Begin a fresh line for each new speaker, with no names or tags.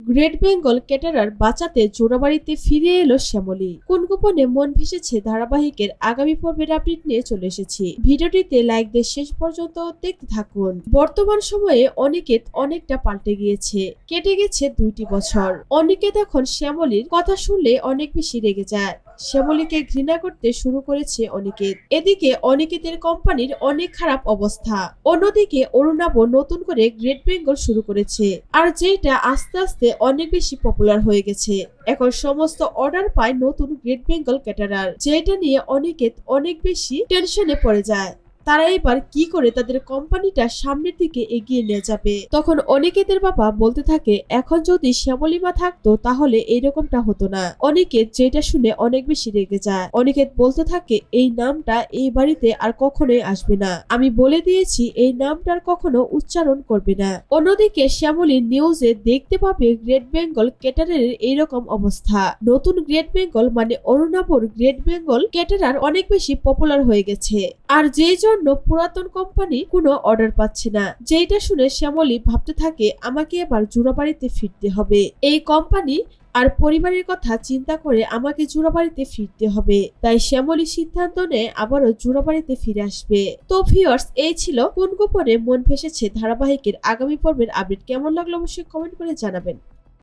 Great Bengal caterer বাঁচাতে জোড়াবাড়িতে ফিরে এলো শ্যামলী। কোন গোপনে মন ভেসেছে ধারাবাহিকের আগামী পর্বের আপডেট নিয়ে চলে এসেছি। ভিডিওটিতে লাইক দিয়ে শেষ পর্যন্ত দেখতে থাকুন। বর্তমান সময়ে অনিকেত অনেকটা পাল্টে গিয়েছে। কেটে গেছে 2টি বছর। অনিকেত এখন শ্যামলীর কথা শুনলে অনেক বেশি রেগে যায়। শ্যামলীকে ঘৃণা করতে শুরু করেছে অনিকেত। এদিকে অনিকেতের কোম্পানির অনেক খারাপ অবস্থা। অন্যদিকে অরুণাভ নতুন করে গ্রেট বেঙ্গল শুরু করেছে, আর যেটা আস্তে আস্তে অনেক বেশি পপুলার হয়ে গেছে। এখন সমস্ত অর্ডার পায় নতুন গ্রেট বেঙ্গল ক্যাটারার, যেটা নিয়ে অনিকেত অনেক বেশি টেনশনে পড়ে যায়। তারা এবার কি করে তাদের কোম্পানিটা সামনের দিকে এগিয়ে নিয়ে যাবে। তখন অনিকেতের বাবা বলতে থাকে, এখন যদি শ্যামলীমা থাকতো তাহলে এইরকমটা হতো না। অনিকেত যেটা শুনে অনেক বেশি রেগে যায়। অনিকেত বলতে থাকে, এই নামটা এই বাড়িতে আর কখনোই আসবে না। আমি বলে দিয়েছি এই নামটার কখনো উচ্চারণ করবে না। অন্যদিকে শ্যামলী নিউজে দেখতে পাবে গ্রেট বেঙ্গল ক্যাটারারের এইরকম অবস্থা। নতুন গ্রেট বেঙ্গল মানে অরুণাভর গ্রেট বেঙ্গল ক্যাটারার অনেক বেশি পপুলার হয়ে গেছে, আর যেই জন্য পুরাতন কোম্পানি কোনো অর্ডার পাচ্ছে না। যেটা শুনে শ্যামলী ভাবতে থাকে, আমাকে এবার জোড়াবাড়িতে ফিরতে হবে। এই কোম্পানি আর পরিবারের কথা চিন্তা করে আমাকে জোড়াবাড়িতে ফিরতে হবে। তাই শ্যামলী সিদ্ধান্ত নেয় আবারও জোড়াবাড়িতে ফিরে আসবে। তো ভিউয়ার্স, এই ছিল কোন গোপনে মন ভেসেছে ধারাবাহিকের আগামী পর্বের আপডেট। কেমন লাগলো অবশ্যই কমেন্ট করে জানাবেন।